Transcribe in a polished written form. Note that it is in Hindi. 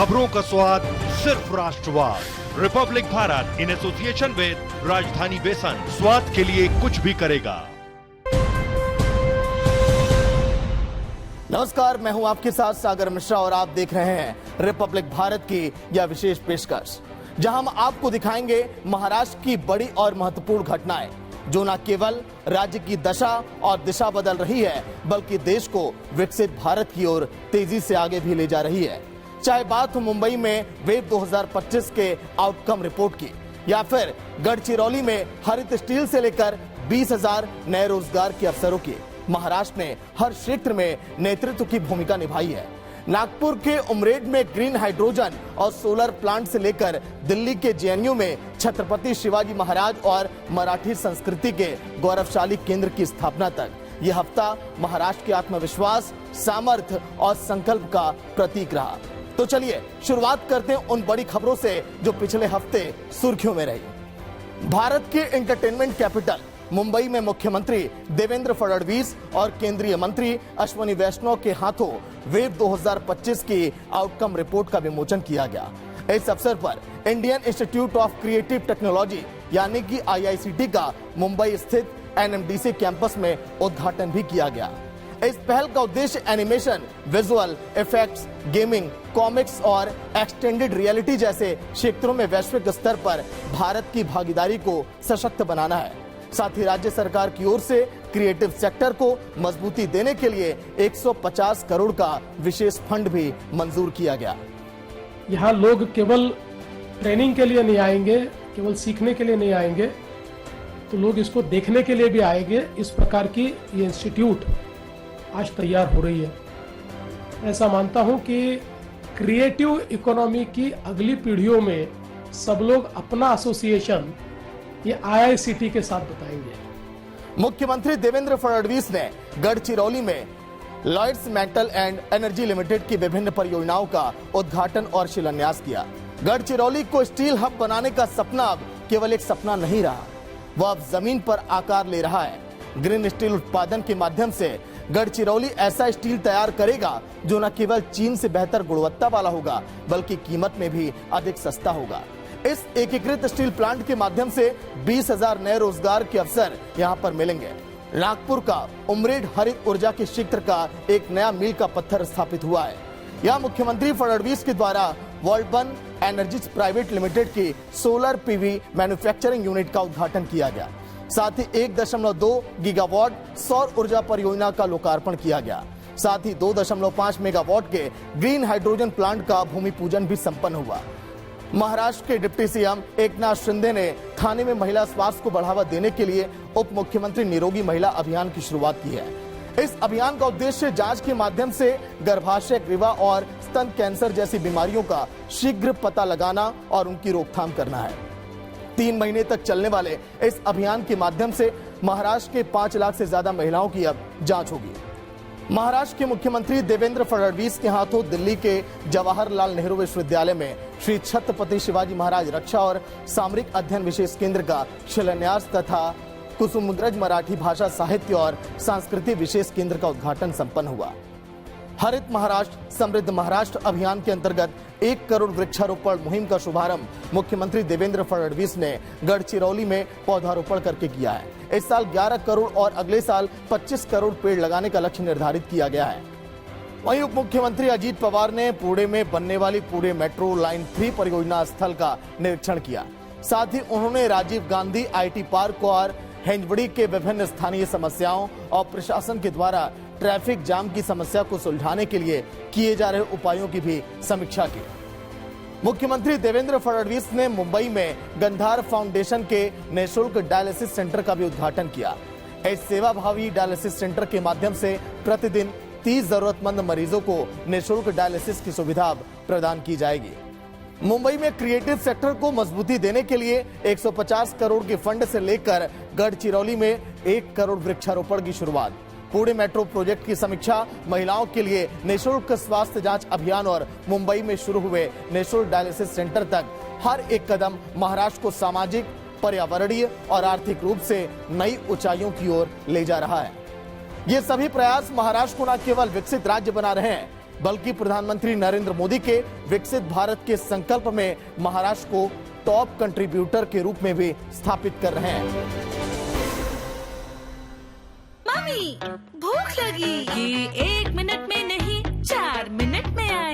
खबरों का स्वाद सिर्फ राष्ट्रवाद। Republic Bharat in association with राजधानी बेसन स्वाद के लिए कुछ भी करेगा। नमस्कार, मैं हूं आपके साथ सागर मिश्रा और आप देख रहे हैं रिपब्लिक भारत की यह विशेष पेशकश, जहां हम आपको दिखाएंगे महाराष्ट्र की बड़ी और महत्वपूर्ण घटनाएं जो न केवल राज्य की दशा और दिशा बदल रही है बल्कि देश को विकसित भारत की ओर तेजी से आगे भी ले जा रही है। चाहे बात हो मुंबई में वेब 2025 के आउटकम रिपोर्ट की या फिर गढ़चिरौली में हरित स्टील से लेकर 20,000 नए रोजगार के अवसरों की, महाराष्ट्र ने हर क्षेत्र में नेतृत्व की भूमिका निभाई है। नागपुर के उमरेड में ग्रीन हाइड्रोजन और सोलर प्लांट से लेकर दिल्ली के जेएनयू में छत्रपति शिवाजी महाराज और मराठी संस्कृति के गौरवशाली केंद्र की स्थापना तक यह हफ्ता महाराष्ट्र के आत्मविश्वास, सामर्थ्य और संकल्प का प्रतीक रहा। तो चलिए शुरुआत करते हैं उन बड़ी खबरों से जो पिछले हफ्ते सुर्खियों में रही। भारत के एंटरटेनमेंट कैपिटल मुंबई में मुख्यमंत्री देवेंद्र फडणवीस और केंद्रीय मंत्री अश्विनी वैष्णव के हाथों वेब 2025 की आउटकम रिपोर्ट का विमोचन किया गया। इस अवसर पर Indian institute of creative technology यानी कि IICT का मुंबई स्थित NMDC कैंपस में उद्घाटन भी किया गया। इस पहल का उद्देश्य animation, visual effects, gaming, comics और एक्सटेंडेड रियलिटी जैसे क्षेत्रों में वैश्विक स्तर पर भारत की भागीदारी को सशक्त बनाना है। साथ ही राज्य सरकार की ओर से क्रिएटिव सेक्टर को मजबूती देने के लिए 150 करोड़ का विशेष फंड भी मंजूर किया गया। यहाँ लोग केवल ट्रेनिंग के लिए नहीं आएंगे, केवल सीखने के लिए नहीं आएंगे, तो लोग इसको देखने के लिए भी आएंगे। इस प्रकार की ये इंस्टीट्यूट आज तैयार हो रही है। ऐसा मानता हूं कि क्रिएटिव इकोनॉमी की अगली पीढ़ियों में सब लोग अपना एसोसिएशन ये IICT के साथ बताएंगे। मुख्यमंत्री देवेंद्र फडणवीस ने गढ़चिरौली में Lloyds metal and energy limited की विभिन्न परियोजनाओं का उद्घाटन और शिलान्यास किया। गढ़चिरौली को स्टील हब बनाने का सपना अब केवल एक सपना नहीं रहा, वह अब जमीन पर आकार ले रहा है। ग्रीन स्टील उत्पादन के माध्यम से गढ़चिरौली ऐसा स्टील तैयार करेगा जो न केवल चीन से बेहतर गुणवत्ता वाला होगा बल्कि कीमत में भी अधिक सस्ता होगा। इस एकीकृत स्टील प्लांट के माध्यम से 20,000 नए रोजगार के अवसर यहां पर मिलेंगे। नागपुर का उमरेड हरित ऊर्जा के क्षेत्र का एक नया मील का पत्थर स्थापित हुआ है। यहां मुख्यमंत्री फडणवीस के द्वारा वर्ल्डबन एनर्जीज प्राइवेट लिमिटेड की सोलर PV मैन्युफैक्चरिंग यूनिट का उद्घाटन किया गया। साथ ही 1.2 गीगावाट सौर ऊर्जा परियोजना का लोकार्पण किया गया। साथ ही 2.5 मेगावाट के ग्रीन हाइड्रोजन प्लांट का भूमि पूजन भी संपन्न हुआ। महाराष्ट्र के डिप्टी CM एकनाथ शिंदे ने थाने में महिला स्वास्थ्य को बढ़ावा देने के लिए उप मुख्यमंत्री निरोगी महिला अभियान की शुरुआत की है। इस अभियान का उद्देश्य जांच के माध्यम से गर्भाशय, ग्रीवा और स्तन कैंसर जैसी बीमारियों का शीघ्र पता लगाना और उनकी रोकथाम करना है। 3 महीने तक चलने वाले इस अभियान के माध्यम से महाराष्ट्र के 5 लाख से ज्यादा महिलाओं की अब जांच होगी। महाराष्ट्र के मुख्यमंत्री देवेंद्र फडणवीस के हाथों दिल्ली के जवाहरलाल नेहरू विश्वविद्यालय में श्री छत्रपति शिवाजी महाराज रक्षा और सामरिक अध्ययन विशेष केंद्र का शिलान्यास तथा कुसुमग्रज मराठी भाषा साहित्य और सांस्कृतिक विशेष केंद्र का उद्घाटन संपन्न हुआ। हरित महाराष्ट्र समृद्ध महाराष्ट्र अभियान के अंतर्गत 1 करोड़ वृक्षारोपण मुहिम का शुभारंभ मुख्यमंत्री देवेंद्र फडणवीस ने गढ़चिरौली में पौधारोपण करके किया है। इस साल 11 करोड़ और अगले साल 25 करोड़ पेड़ लगाने का लक्ष्य निर्धारित किया गया है। वहीं उप मुख्यमंत्री अजीत पवार ने पुणे में बनने वाली पुणे मेट्रो लाइन 3 परियोजना स्थल का निरीक्षण किया। साथ ही उन्होंने राजीव गांधी IT पार्क और हिंजवड़ी के विभिन्न स्थानीय समस्याओं और प्रशासन के द्वारा ट्रैफिक जाम की समस्या को सुलझाने के लिए किए जा रहे उपायों की भी समीक्षा की। मुख्यमंत्री देवेंद्र फडणवीस ने मुंबई में गंधार फाउंडेशन के निःशुल्क डायलिसिस सेंटर का भी उद्घाटन किया। इस सेवाभावी डायलिसिस सेंटर के माध्यम से प्रतिदिन 30 जरूरतमंद मरीजों को निःशुल्क डायलिसिस की सुविधा प्रदान की जाएगी। मुंबई में क्रिएटिव सेक्टर को मजबूती देने के लिए 150 करोड़ के फंड से लेकर गढ़चिरौली में 1 करोड़ वृक्षारोपण की शुरुआत, पुणे मेट्रो प्रोजेक्ट की समीक्षा, महिलाओं के लिए निःशुल्क स्वास्थ्य जांच अभियान और मुंबई में शुरू हुए निःशुल्क डायलिसिस सेंटर तक हर एक कदम महाराष्ट्र को सामाजिक, पर्यावरणीय और आर्थिक रूप से नई ऊंचाइयों की ओर ले जा रहा है। ये सभी प्रयास महाराष्ट्र को न केवल विकसित राज्य बना रहे हैं बल्कि प्रधानमंत्री नरेंद्र मोदी के विकसित भारत के संकल्प में महाराष्ट्र को टॉप कंट्रीब्यूटर के रूप में भी स्थापित कर रहे हैं। मम्मी, भूख लगी। ये 1 मिनट में नहीं, 4 मिनट में आएगी।